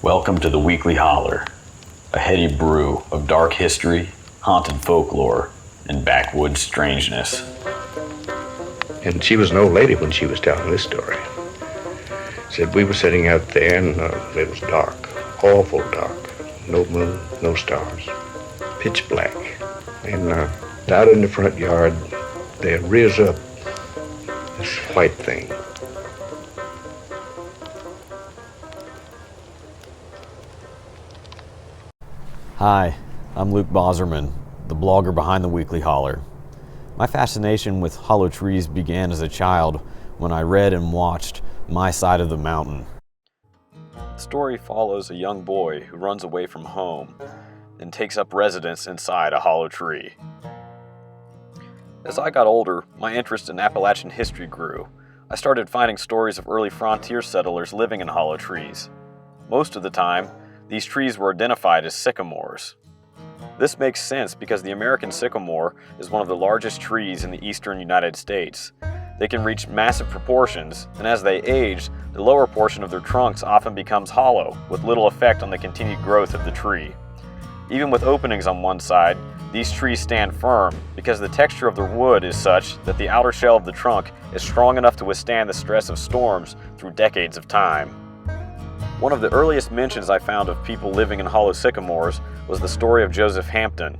Welcome to the Weekly Holler, a heady brew of dark history, haunted folklore, and backwoods strangeness. And she was an old lady when she was telling this story. Said we were sitting out there and it was dark, awful dark. No moon, no stars, pitch black. And out in the front yard, there rears up this white thing. Hi, I'm Luke Boserman, the blogger behind the Weekly Holler. My fascination with hollow trees began as a child when I read and watched My Side of the Mountain. The story follows a young boy who runs away from home and takes up residence inside a hollow tree. As I got older, my interest in Appalachian history grew. I started finding stories of early frontier settlers living in hollow trees. Most of the time, these trees were identified as sycamores. This makes sense because the American sycamore is one of the largest trees in the eastern United States. They can reach massive proportions, and as they age, the lower portion of their trunks often becomes hollow, with little effect on the continued growth of the tree. Even with openings on one side, these trees stand firm because the texture of their wood is such that the outer shell of the trunk is strong enough to withstand the stress of storms through decades of time. One of the earliest mentions I found of people living in hollow sycamores was the story of Joseph Hampton.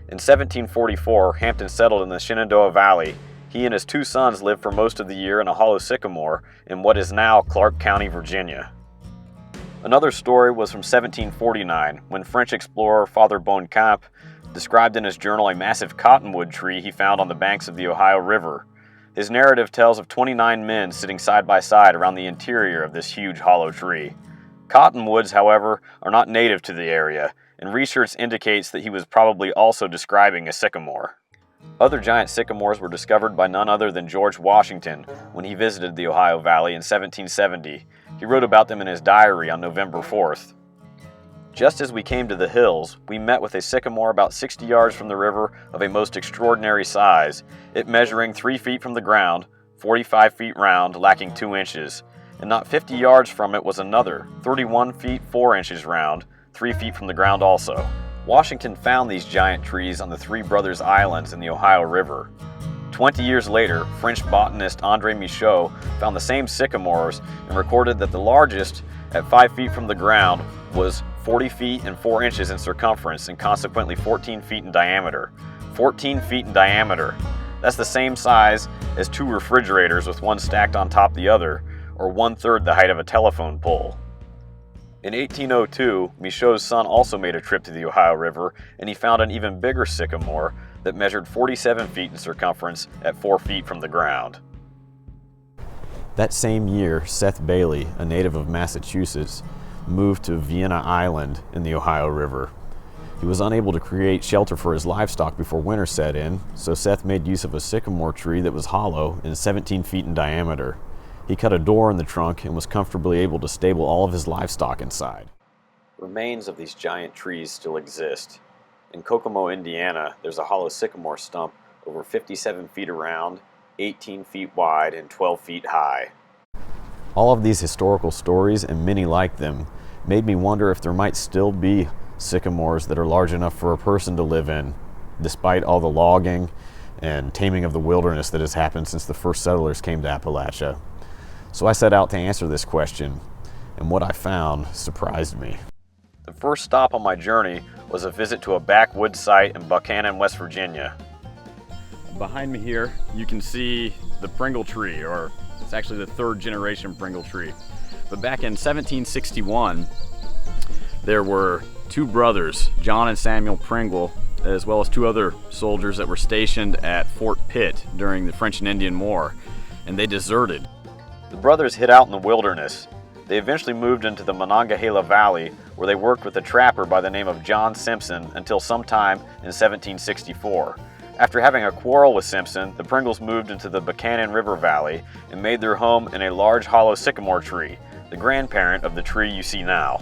In 1744, Hampton settled in the Shenandoah Valley. He and his two sons lived for most of the year in a hollow sycamore in what is now Clark County, Virginia. Another story was from 1749, when French explorer Father Bonecamp described in his journal a massive cottonwood tree he found on the banks of the Ohio River. His narrative tells of 29 men sitting side by side around the interior of this huge hollow tree. Cottonwoods, however, are not native to the area, and research indicates that he was probably also describing a sycamore. Other giant sycamores were discovered by none other than George Washington when he visited the Ohio Valley in 1770. He wrote about them in his diary on November 4th. Just as we came to the hills, we met with a sycamore about 60 yards from the river of a most extraordinary size, it measuring 3 feet from the ground, 45 feet round, lacking 2 inches. And not 50 yards from it was another, 31 feet 4 inches round, 3 feet from the ground also. Washington found these giant trees on the Three Brothers Islands in the Ohio River. 20 years later, French botanist André Michaux found the same sycamores and recorded that the largest, at 5 feet from the ground, was 40 feet and 4 inches in circumference and consequently 14 feet in diameter. 14 feet in diameter. That's the same size as 2 refrigerators with one stacked on top of the other, or 1/3 the height of a telephone pole. In 1802, Michaud's son also made a trip to the Ohio River, and he found an even bigger sycamore that measured 47 feet in circumference at 4 feet from the ground. That same year, Seth Bailey, a native of Massachusetts, moved to Vienna Island in the Ohio River. He was unable to create shelter for his livestock before winter set in, so Seth made use of a sycamore tree that was hollow and 17 feet in diameter. He cut a door in the trunk and was comfortably able to stable all of his livestock inside. Remains of these giant trees still exist. In Kokomo, Indiana, there's a hollow sycamore stump over 57 feet around, 18 feet wide, and 12 feet high. All of these historical stories, and many like them, made me wonder if there might still be sycamores that are large enough for a person to live in, despite all the logging and taming of the wilderness that has happened since the first settlers came to Appalachia. So I set out to answer this question, and what I found surprised me. The first stop on my journey was a visit to a backwoods site in Buchanan, West Virginia. Behind me here, you can see the Pringle Tree, or it's actually the 3rd generation Pringle Tree. But back in 1761, there were 2 brothers, John and Samuel Pringle, as well as 2 other soldiers that were stationed at Fort Pitt during the French and Indian War, and they deserted. The brothers hid out in the wilderness. They eventually moved into the Monongahela Valley, where they worked with a trapper by the name of John Simpson until sometime in 1764. After having a quarrel with Simpson, the Pringles moved into the Buchanan River Valley and made their home in a large hollow sycamore tree, the grandparent of the tree you see now.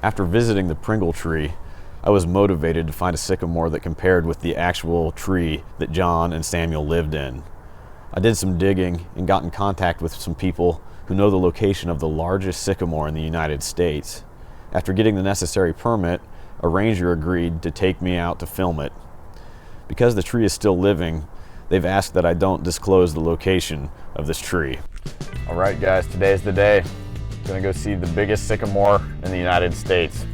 After visiting the Pringle Tree, I was motivated to find a sycamore that compared with the actual tree that John and Samuel lived in. I did some digging and got in contact with some people who who know the location of the largest sycamore in the United States. After getting the necessary permit, a ranger agreed to take me out to film it. Because the tree is still living, they've asked that I don't disclose the location of this tree. All right, guys, today's the day. Gonna go see the biggest sycamore in the United States.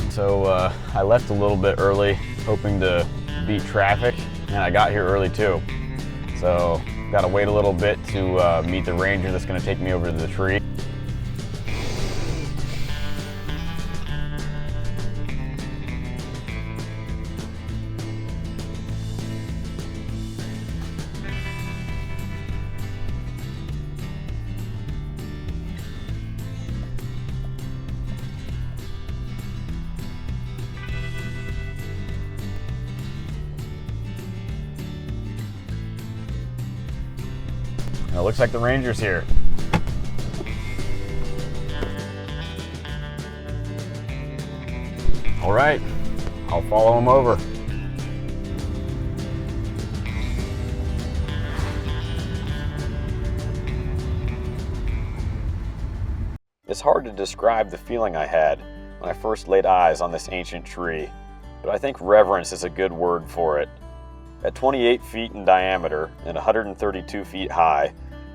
So I left a little bit early, hoping to beat traffic, and I got here early too. So gotta wait a little bit to meet the ranger that's gonna take me over to the tree. It looks like the ranger's here. All right, I'll follow him over. It's hard to describe the feeling I had when I first laid eyes on this ancient tree, but I think reverence is a good word for it. At 28 feet in diameter and 132 feet high,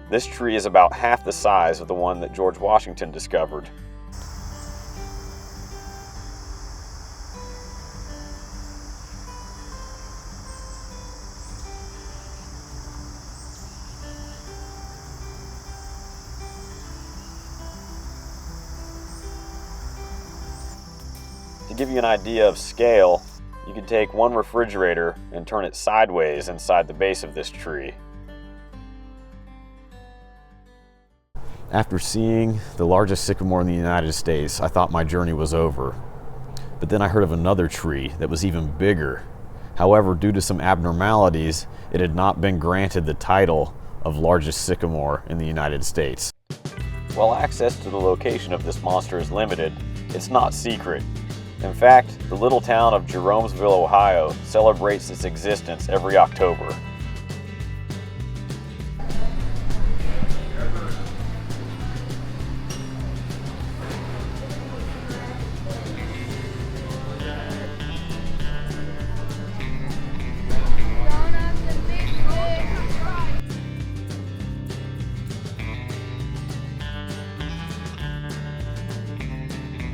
this tree is about half the size of the one that George Washington discovered. To give you an idea of scale, you can take one refrigerator and turn it sideways inside the base of this tree. After seeing the largest sycamore in the United States, I thought my journey was over. But then I heard of another tree that was even bigger. However, due to some abnormalities, it had not been granted the title of largest sycamore in the United States. While access to the location of this monster is limited, it's not secret. In fact, the little town of Jeromesville, Ohio celebrates its existence every October.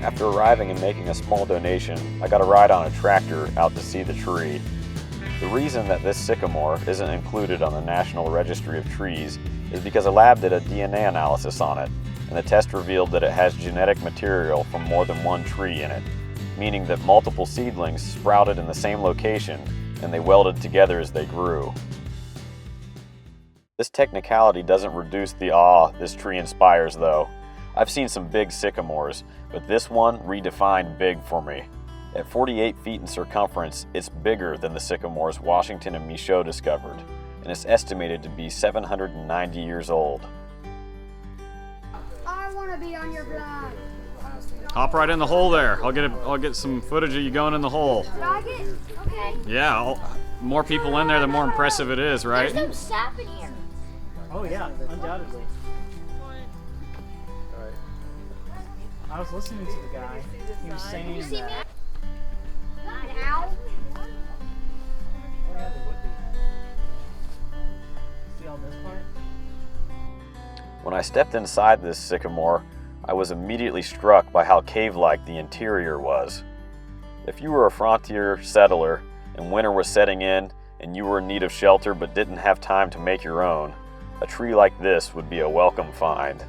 After arriving and making a small donation, I got a ride on a tractor out to see the tree. The reason that this sycamore isn't included on the National Registry of Trees is because a lab did a DNA analysis on it, and the test revealed that it has genetic material from more than one tree in it, meaning that multiple seedlings sprouted in the same location and they welded together as they grew. This technicality doesn't reduce the awe this tree inspires though. I've seen some big sycamores, but this one redefined big for me. At 48 feet in circumference, it's bigger than the sycamores Washington and Michaud discovered, and it's estimated to be 790 years old. I want to be on your vlog. Hop right in the hole there. I'll get some footage of you going in the hole. Dog it? Okay. Yeah, more people in there, the more impressive it is, right? There's no sap in here. Oh yeah, undoubtedly. I was listening to the guy. He was saying You see me? that. Now? Oh yeah, there would be. See all this part? When I stepped inside this sycamore, I was immediately struck by how cave-like the interior was. If you were a frontier settler and winter was setting in and you were in need of shelter but didn't have time to make your own, a tree like this would be a welcome find.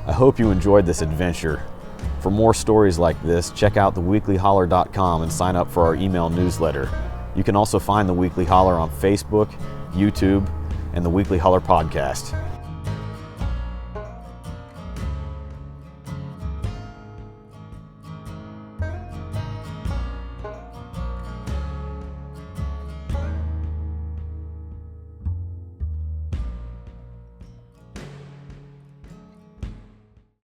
I hope you enjoyed this adventure. For more stories like this, check out theweeklyholler.com and sign up for our email newsletter. You can also find The Weekly Holler on Facebook, YouTube, and the Weekly Holler podcast.